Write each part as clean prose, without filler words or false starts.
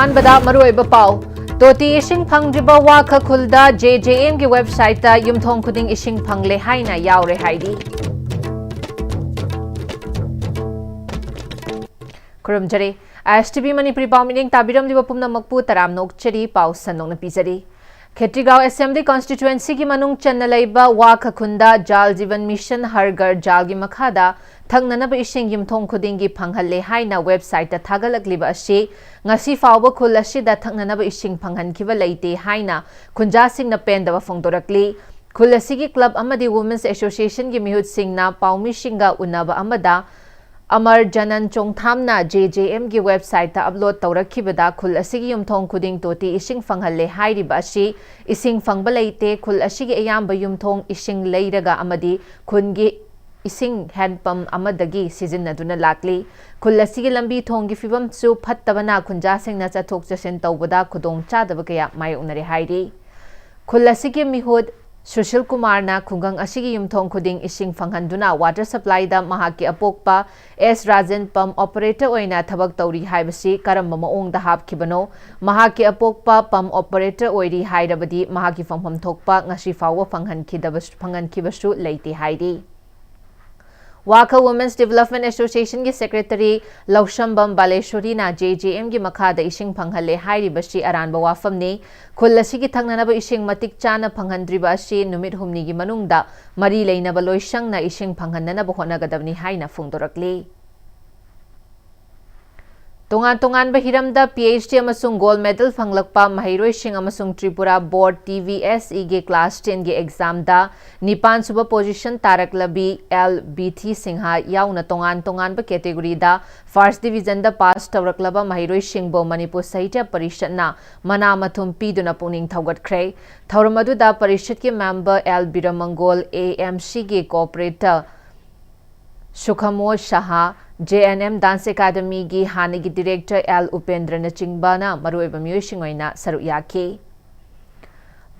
अहानबदा मरुइबा पाउ तोती इशिंग फंगजिबा वाखा खुलदा JJM की website ता युमथोंग खुदिंग issuing फंगले हाइना यावरे हाइदी खुरमजरे Istv Manipuri Pawmining Tabiram Liba Pumnamakpu Taram Nokchari Pau Sanong Pizari Khetrigao Assembly Constituency ki Manung Channalaiba Wakakhunda Jal Jivan Mission Hargar Jal gi Makhada Thangnanaba Ishing Yumthong Khudingi Phanghalle Haina website ta Thagalakliba Ashi Ngasi Fawba Khul Ashida Thangnanaba Ishing Phanghankiba Leite Haina Khunjasing na Pendaba Phongdorakli Khul Asigi Club Amadi Women's Association gi Mihut Singna Pawmi Shinga Unaba Amada Amar Janan Chongthamna JJM की website upload तौरखिबदा खुल असिगी युमथोंग खुदिंग तोती issuing फंगहल्ले हाइरिबा असि इसिंग फंगबा लेते खुल असिगी अयाम्बा युमथोंग issuing लेरगा अमदी खुनगी इसिंग handpump अमदगी सिजिन्नदुना लाक्ली खुल असिगी लंबी थोंगी फिबम सु फत्तबना खुंजासिंगना चथोक चसिन तौबदा खुदोंग चादबा कया मायोंगनरे हाइरि खुल असिगी मिहुद Sushil Kumar na khungang asigi yumthong khuding ising fanghanduna water supply da mahaki apokpa S Rajan pump operator oina thabak tauri haibasi karamba maong da hapkhibano mahaki apokpa pump operator oiri hairabadi mahaki fampham thokpa ngasi fawa phanghankibasu leite hairi Waka Women's Development Association ki Secretary Laushambam Baleshwari na JJM ki makhada ising phanghalle hairibasi aranba wafamne खुल्लसी की थंगनब issuing मतिक चाना फंगहंद्रिबा असि नुमित हुमनी की मनुंगदा मरी लेनब लोइसंगना इशिंग फंगहननब होनगदबनी हाइना फोंदोरकली तोंगान हिरमदा PhD अमसुंग गोल्ड मेडल फंगलकपा महिरोइसिंग अमसुंग त्रिपुरा बोर्ड TVSE के क्लास 10 के एग्जाम दा निपान सुबह पोजीशन तारकलबी LBT सिंहा याउना तोंगान कैटेगरी दा फर्स्ट डिवीजन दा पास तौरकलबा महिरोइसिंग बो मणिपुर साहित्य परिषदना मना मथुम पीदुना पुनिंग थौगटख्रे थौरमदुदा परिषद के मेंबर L बिरमंगोल AMC के corporator Sukhmol Shah JNM Dance Academy की हाने की डायरेक्टर L उपेंद्र नचिंगबाना मरुएबा मियोइसिंगोइना सरुक याखी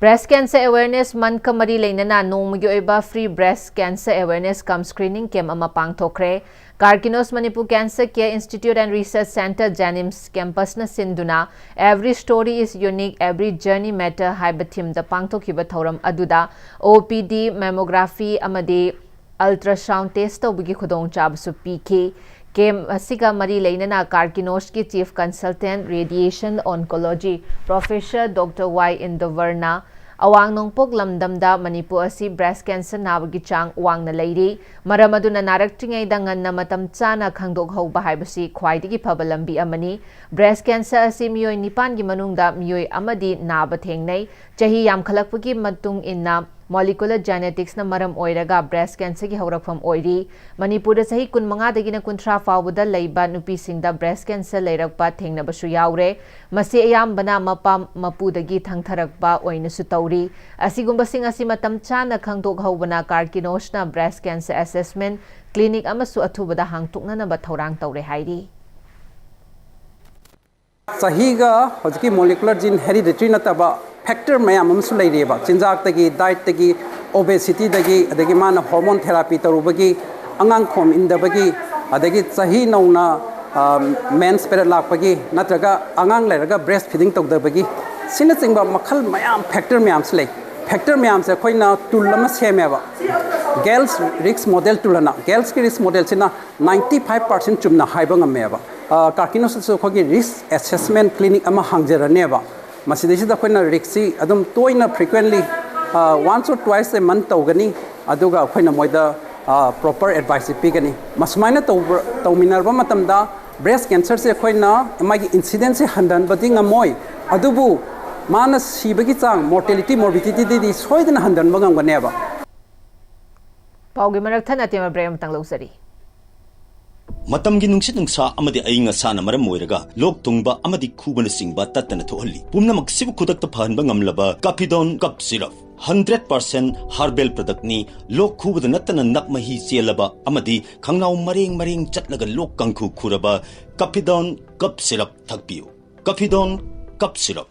Breast Cancer Awareness Month ka mari leinana nongmagi oiba free breast cancer awareness cum screening camp ama pangthokre Karkinos Manipur Cancer Care Institute and Research Center Janims campus na sinduna every story is unique every journey matter haiba theme da pangthokhiba thoram aduda OPD mammography amadi ultrasound test tawbigi khudong chabsu pk Kem asiga mari leinana Karkinos ki chief consultant radiation oncology Professor Dr. Y Indavarna awang nongpok lamdamda Manipur asi breast cancer nabagi chang wang na leiri maramaduna naraktingai dangan na matam chana khangdok hauba haibasi khwaidigi phaba lambi amani breast cancer asi miyoi nipan gi manungda miyoi amadi naba thengnai chahi yam khalakpagi matung inna molecular genetics na maram oiraga breast cancer ki haurakpham oiri Manipur da sahi kun manga dagina kunthra fawuda leiba nupi singda breast cancer leirakpa thengnabasu yaure masi ayambana mapa mapu dagi thangtharakpa oina su tauri asigumba sing asi matam chana khangdok haubana Karkinos na breast cancer assessment clinic amasu athubada hangtukna na ba thorang taure hairi sahiga hojki molecular gene hereditary nataba factor mayam amsu leireba chinjak tagi diet tagi obesity tagi adagi mana hormone therapy tarubagi angang khom indabagi adagi sahi nauna men's period lakpagi natraga angang leraga breastfeeding tawdabagi sina chingba makhal mayam factor mayam slei factor mayam se khoina tulama semeba girls risk model tulana girls ki risk model sina 95% chumna haiba ngameba Karkinos so khogi risk assessment clinic ama hangjaraneba Masidisida khoina rixi adum toina frequently once or twice a month tawgani aduga khoina moida proper advice pigani masmaina tawminarba matamda breast cancer se khoina magi incidence se handan bading amoi adubu mana sibagi chang mortality morbidity di soidana handan bangam ganeba Paugi marak thana tema brem tang losari Matamgi nungsit nungsa amadi ainga sana maram moiraga lok tungba amadi khubana singba tatana thohalli pumna maksibu khudakta phanba ngamlaba Capidon cup syrup 100% herbal product ni lok khubada natana nakmahi chelaba amadi khangnaw maring chatlaga lok kangkhu khuraba Capidon cup syrup thakpiu Capidon cup syrup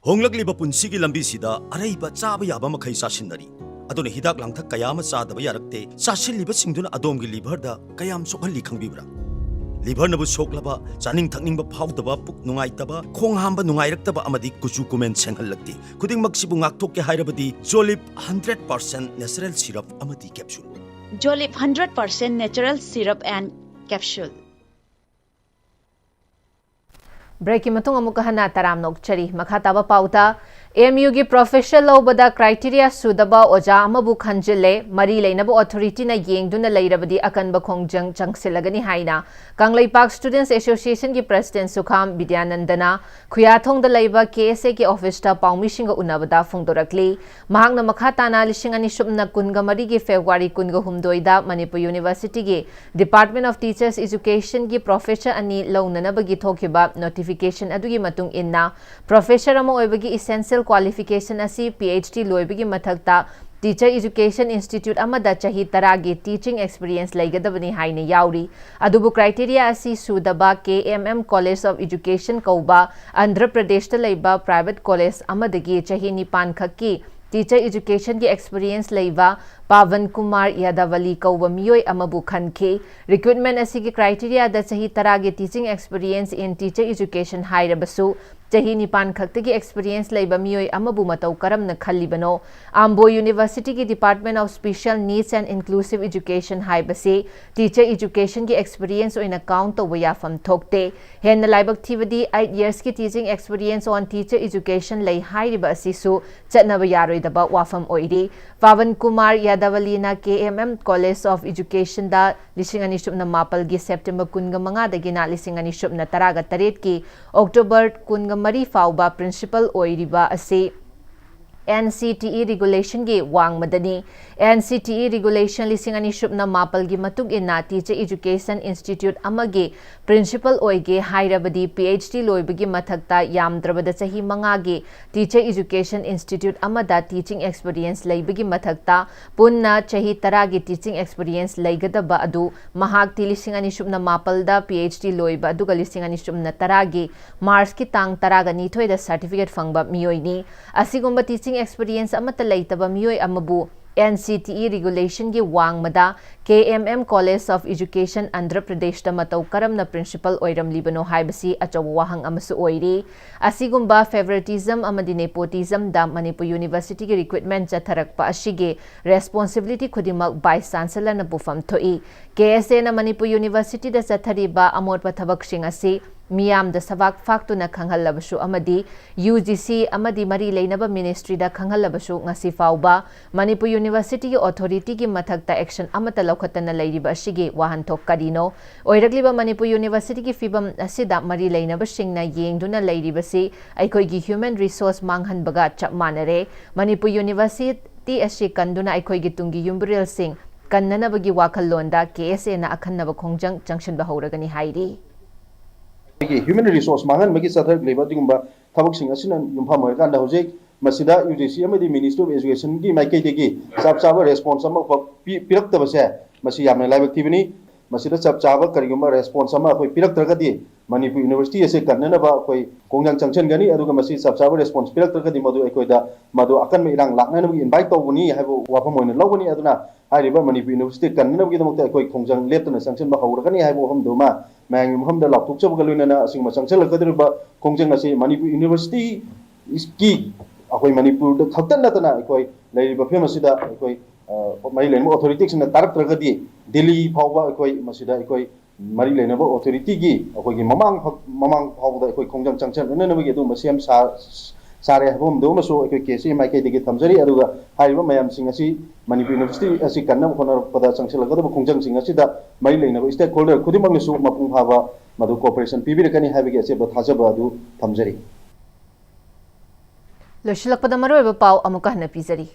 honglakliba punsigi lambi sida araiba chaba yaba makhai sasinari aduna hidak langthak kayama chadaba yarakte sasilliba singduna adomgi liver da kayam sokhalli khangbibra लिभरनबु सोक्लबा चानिंग थकनिंग फाउदबा पुक नुंगाइतबा खोंग हांबा नुंगाइरक्तबा अमदि कुचु कुमेन सेंहलक्ति खुदिंगमक्सिबु ngakthokke hairabadi Jolip 100% natural syrup amadi capsule Jolip 100% natural syrup and capsule. Break matung amuka hana taram nokchari makhataba pauta MU gi professional lobada criteria sudaba oja amabu khanjile mari leinaba authority na yengduna leirabadi akanba khongjang changsilagani haina Kanglei Park Students Association gi president Sukham Vidyanandana Khuyathong da leiba KSA gi office ta paumishing unabada phongdorakli mahangna makhatana lishing ani subna kunga mari gi February kunga humdoida Manipur University gi Department of Teachers Education gi professor ani launanaba gi thokiba notification adugi matung inna professor amo oibagi essential qualification asi PhD loibagi mathakta Teacher Education Institute amada chahi taragi teaching experience laigadabani haina yauri adubu criteria asi sudaba KMM College of Education kauba Andhra Pradesh ta laiba private college amadagi chahi nipan khakki Teacher Education ki experience laiba Pavan Kumar Yadavali kauba miyoi amabu khanke recruitment asi ki criteria da chahi taragi teaching experience in teacher education hairabasu chahi nipan khaktagi experience laiba miyoi amabu matau karamna khallibano Ambo University ki Department of Special Needs and Inclusive Education haibase teacher education ki experience oina count to ya fam thokte hen laibak thibadi 8 years ki teaching experience on teacher education lai hairiba asisu chatnaba yaroi daba wafam oiri Pavan Kumar Yadavali na KMM College of Education da lising ani subna mapal gi September kunga manga dagi na lising ani subna taraga taret ki October kunga mari fauba principal oiriba ase NCTE regulation gi wang madani NCTE regulation lising ani subna mapal gi matung inna teacher education institute amagi principal oige hairabadi PhD loibagi mathakta yamdrabada chahi manga gi teacher education institute amada teaching experience laibagi mathakta punna chahi tara gi teaching experience laigadaba adu mahak ti lising ani subna mapal da PhD loiba aduga lising ani subna tara gi March ki tang taraga ni thoida certificate fangba miyoini asigumba teaching experience amata laitaba miyoi amabu NCTE regulation gi wangmada KMM College of Education Andhra Pradesh ta matau karamna principal oiram libano haibasi achawa wahang amasu oiri asigumba favoritism amadi nepotism da Manipur University gi recruitment chatharakpa asige responsibility khudimak vice chancellor na bufam thoi KSA na Manipur University da chathariba amorpa thabak sing asi Miyam da sabak faktu na khanghalabasu amadi UGC amadi mari leinaba ministry da khanghalabasu ngasi fauba Manipur University gi authority gi mathakta action amata laukhatana leiriba asigi wahan thok karino oiragliba Manipur University gi fibam asida mari leinaba singna yengduna leiribasi aikoi gi human resource manghanbaga chap manare Manipur University asi kanduna aikoi gi tungi yumbril sing kannanabagi wakhallonda KSA na akhannaba khongjang junction ba horagani hairi Human resource mangan magi sathar labor digumba thabak sing asina yumfa moy kan da hojek masida UGC amadi Ministry of Education gi maikai degi sab sab response ama pirak tabase masi yamna laibak tibini masida sab sab karigumba response ama koi pirak targadi Manipur University ase kannana ba koi kongjang changchen gani aduga masi sab sab response pirak targadi madu ekoi da madu akan me irang lakna no invite tawuni haibo wafam moina lawani aduna hariba Manipur University kannana gi damukta ekoi kongjang leptana sanction ba hawragani haibo hom duma Mang Muhammad Lapuk Chabagaluna sing Masangsa Kadriba Kongjang asi Manipur University iski akoi Manipur the Khatan Natana akoi Laiba Femasida akoi Marilan authority na tarak tragadi Delhi Pauba akoi Masida akoi Marilan authority gi akoi mamang Pauba akoi Kongjang Changchan Nanamagi do Masiam Sare Home Domaso akoi KC Mike de Tamsari Aruga Hariba Mayam Singasi Manipur University asi Kanam Honor Pada Sangsela Kadaba Kongjang Singasida Marilena stakeholder khudimang su mapung phaba madu cooperation pibirakani habigi ase ba thajaba adu thamjari loshilakpada maroiba pau amuka hna pizari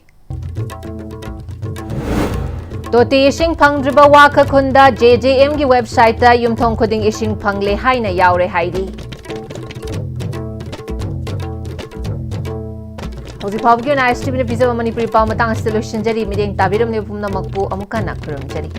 Toti ishing phangdriba waka khunda JJM gi website ta yumthong khuding ishing phangle haina yaure hairi Hoji phabgi na Istv ne pizaba Manipuri pau matang solution jari mideng tabiram ne pumna makpu amuka na khurum jari